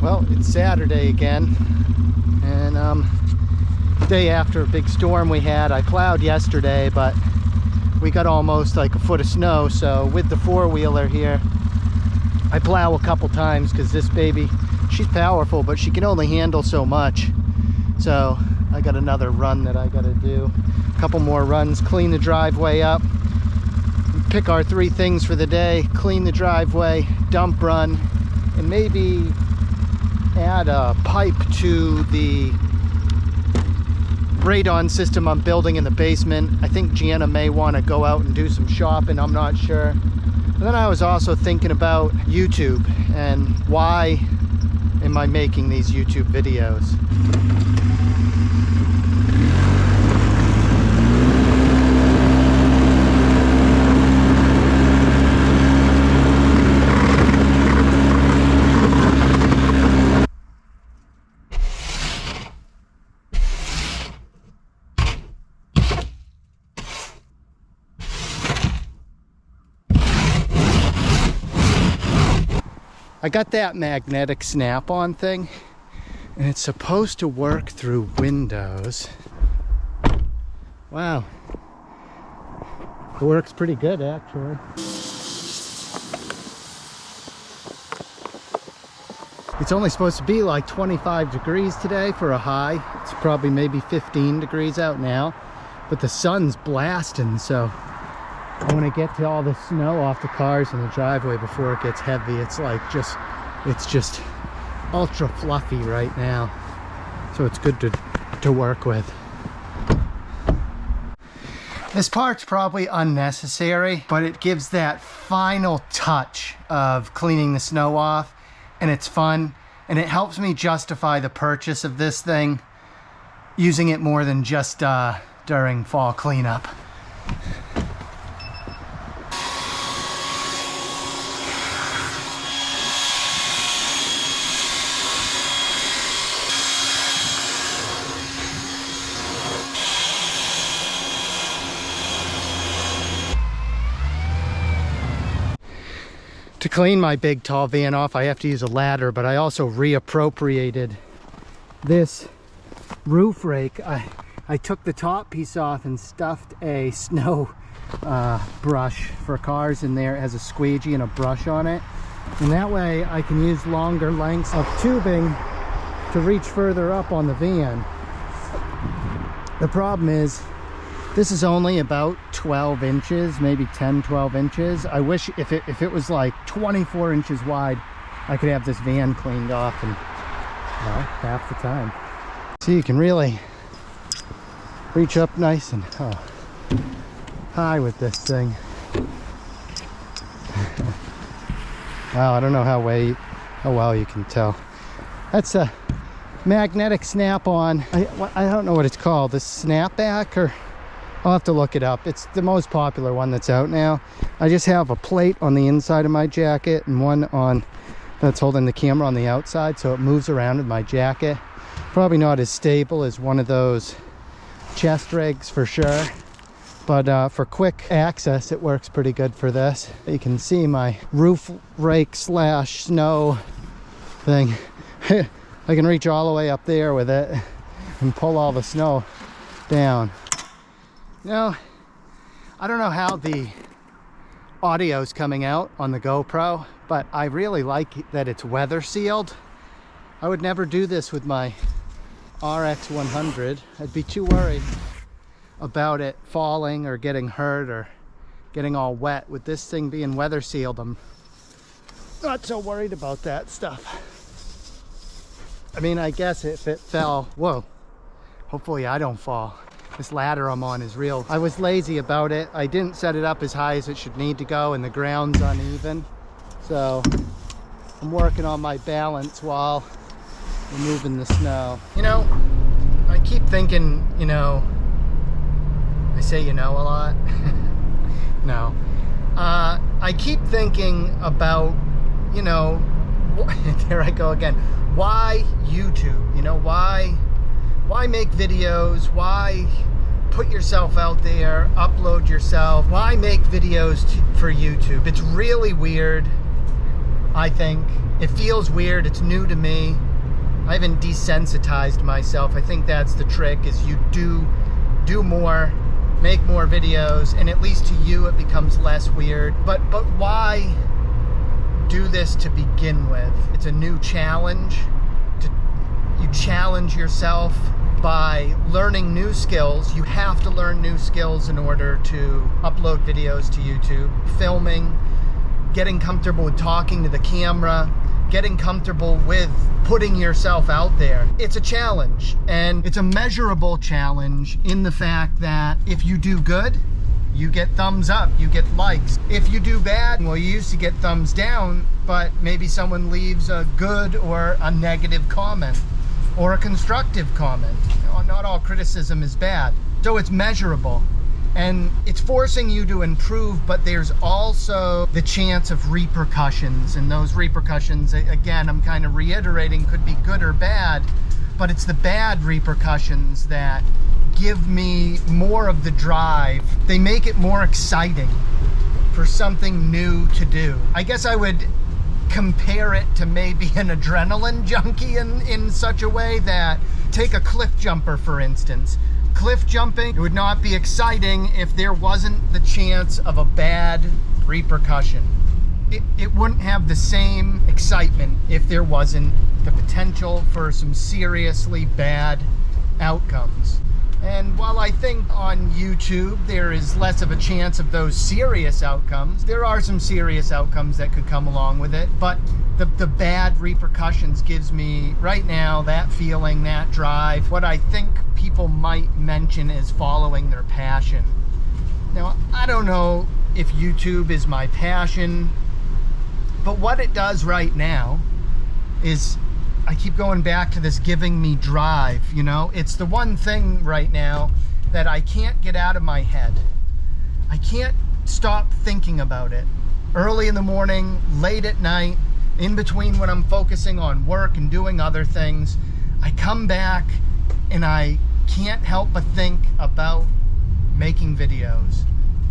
Well, it's Saturday again, and day after a big storm we had. I plowed yesterday, but we got almost like a foot of snow, so with the four-wheeler here, I plow a couple times because this baby, she's powerful, but she can only handle so much. So I got another run that I gotta do. A couple more runs, clean the driveway up, pick our 3 things for the day, clean the driveway, dump run, and maybe add a pipe to the radon system I'm building in the basement. I think Gianna may want to go out and do some shopping, I'm not sure. And then I was also thinking about YouTube and why am I making these YouTube videos. I got that magnetic snap-on thing, and it's supposed to work through windows. Wow. It works pretty good, actually. It's only supposed to be like 25 degrees today for a high. It's probably maybe 15 degrees out now, but the sun's blasting, so I want to get to all the snow off the cars in the driveway before it gets heavy. It's like it's just ultra fluffy right now, so it's good to work with. This part's probably unnecessary, but it gives that final touch of cleaning the snow off, and it's fun, and it helps me justify the purchase of this thing, using it more than just during fall cleanup. To clean my big tall van off, I have to use a ladder, but I also reappropriated this roof rake. I took the top piece off and stuffed a snow brush for cars in there. It has a squeegee and a brush on it, and that way I can use longer lengths of tubing to reach further up on the van. The problem is this is only about 12 inches, maybe 10, 12 inches. I wish if it was like 24 inches wide, I could have this van cleaned off in, well, half the time. So you can really reach up nice and high with this thing. Wow, I don't know how well you can tell. That's a magnetic snap-on. I don't know what it's called, the snapback, or I'll have to look it up. It's the most popular one that's out now. I just have a plate on the inside of my jacket and one on that's holding the camera on the outside, so it moves around in my jacket. Probably not as stable as one of those chest rigs for sure, but for quick access it works pretty good for this. You can see my roof rake slash snow thing. I can reach all the way up there with it and pull all the snow down. You know, I don't know how the audio's coming out on the GoPro, but I really like that it's weather sealed. I would never do this with my RX 100. I'd be too worried about it falling or getting hurt or getting all wet. With this thing being weather sealed, I'm not so worried about that stuff. I mean, I guess if it fell, whoa, hopefully I don't fall. This ladder I'm on is real. I was lazy about it. I didn't set it up as high as it should need to go, and the ground's uneven. So I'm working on my balance while removing the snow. You know, I keep thinking, you know, I say you know a lot. No. I keep thinking about, you know, there I go again. Why YouTube? You know, why make videos? Why put yourself out there, upload yourself? Why make videos for YouTube? It's really weird I think. It feels weird, it's new to me. I haven't desensitized myself. I think that's the trick, is you do more, make more videos, and at least to you it becomes less weird. But why do this to begin with? It's a new challenge. You challenge yourself by learning new skills. You have to learn new skills in order to upload videos to YouTube. Filming, getting comfortable with talking to the camera, getting comfortable with putting yourself out there. It's a challenge, and it's a measurable challenge in the fact that if you do good, you get thumbs up, you get likes. If you do bad, well, you used to get thumbs down, but maybe someone leaves a good or a negative comment or a constructive comment. Not all criticism is bad. So it's measurable. And it's forcing you to improve, but there's also the chance of repercussions. And those repercussions, again, I'm kind of reiterating, could be good or bad, but it's the bad repercussions that give me more of the drive. They make it more exciting for something new to do. I guess I would compare it to maybe an adrenaline junkie in such a way that, take a cliff jumper for instance. Cliff jumping, it would not be exciting if there wasn't the chance of a bad repercussion. It wouldn't have the same excitement if there wasn't the potential for some seriously bad outcomes. And while I think on YouTube there is less of a chance of those serious outcomes, there are some serious outcomes that could come along with it, but the bad repercussions gives me, right now, that feeling, that drive, what I think people might mention as following their passion. Now, I don't know if YouTube is my passion, but what it does right now is, I keep going back to this giving me drive, you know? It's the one thing right now that I can't get out of my head. I can't stop thinking about it. Early in the morning, late at night, in between when I'm focusing on work and doing other things, I come back and I can't help but think about making videos.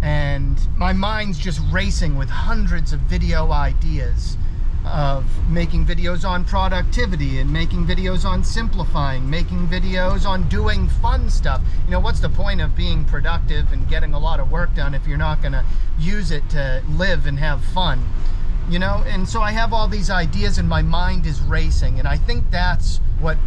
And my mind's just racing with hundreds of video ideas of making videos on productivity and making videos on simplifying, making videos on doing fun stuff. You know, what's the point of being productive and getting a lot of work done if you're not gonna use it to live and have fun? You know, and so I have all these ideas and my mind is racing, and I think that's what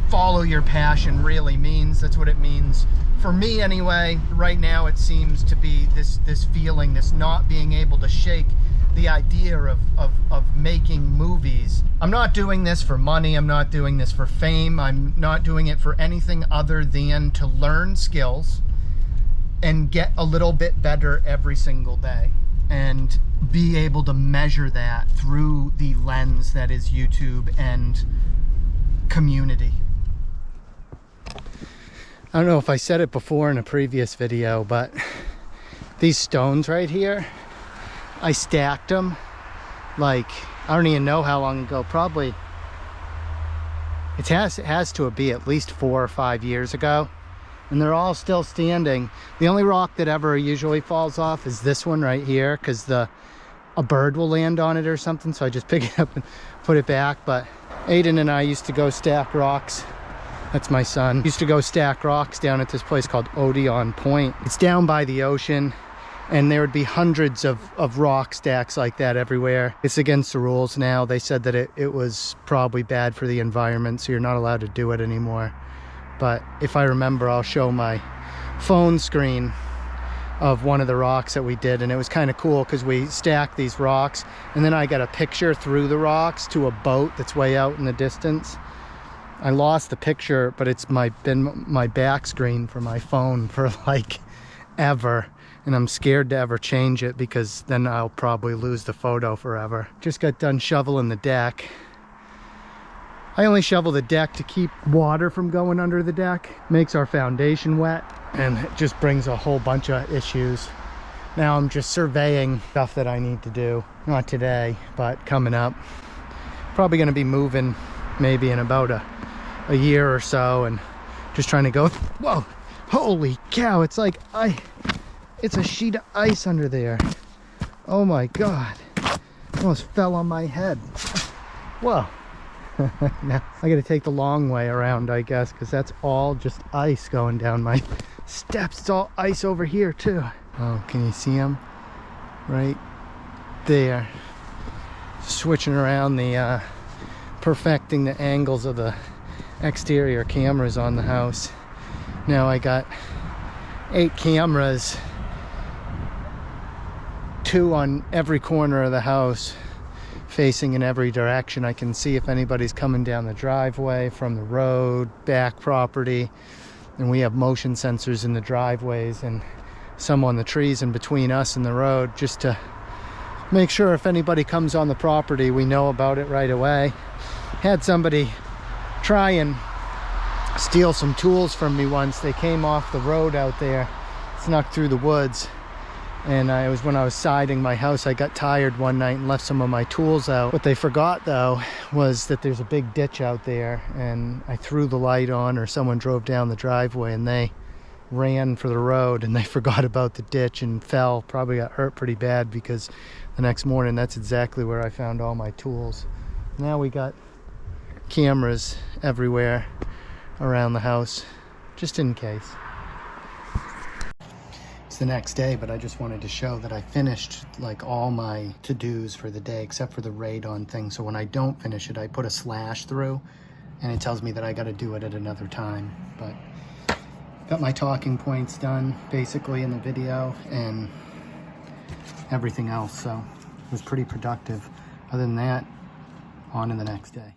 follow your passion really means. That's what it means for me anyway. Right now it seems to be this feeling, this not being able to shake the idea of making movies. I'm not doing this for money, I'm not doing this for fame, I'm not doing it for anything other than to learn skills and get a little bit better every single day, and be able to measure that through the lens that is YouTube and community. I don't know if I said it before in a previous video, but these stones right here, I stacked them like, I don't even know how long ago, probably, it has to be at least 4 or 5 years ago, and they're all still standing. The only rock that ever usually falls off is this one right here, because a bird will land on it or something, so I just pick it up and put it back. But Aiden and I used to go stack rocks. That's my son. Used to go stack rocks down at this place called Odeon Point. It's down by the ocean, and there would be hundreds of rock stacks like that everywhere. It's against the rules now. They said that it was probably bad for the environment, so you're not allowed to do it anymore. But if I remember, I'll show my phone screen of one of the rocks that we did, and it was kind of cool because we stacked these rocks, and then I got a picture through the rocks to a boat that's way out in the distance. I lost the picture, but it's been my back screen for my phone for like ever, and I'm scared to ever change it because then I'll probably lose the photo forever. Just got done shoveling the deck. I only shovel the deck to keep water from going under the deck. Makes our foundation wet, and it just brings a whole bunch of issues. Now I'm just surveying stuff that I need to do. Not today, but coming up. Probably gonna be moving maybe in about a year or so, and just trying to go, whoa, holy cow, it's like it's a sheet of ice under there. Oh my God. Almost fell on my head. Whoa. Now I gotta take the long way around, I guess, because that's all just ice going down my steps. It's all ice over here too. Oh, can you see them? Right there. Switching around the perfecting the angles of the exterior cameras on the house. Now I got 8 cameras, 2 on every corner of the house, facing in every direction. I can see if anybody's coming down the driveway from the road, back property, and we have motion sensors in the driveways and some on the trees in between us and the road, just to make sure if anybody comes on the property, we know about it right away. Had somebody try and steal some tools from me once. They came off the road out there, snuck through the woods, and when I was siding my house, I got tired one night and left some of my tools out. What they forgot though was that there's a big ditch out there, and I threw the light on, or someone drove down the driveway and they ran for the road and they forgot about the ditch and fell, probably got hurt pretty bad, because the next morning that's exactly where I found all my tools. Now we got cameras everywhere around the house, just in case. It's the next day, but I just wanted to show that I finished like all my to-dos for the day, except for the radon thing. So when I don't finish it, I put a slash through and it tells me that I got to do it at another time. But got my talking points done basically in the video and everything else, so it was pretty productive. Other than that, on to the next day.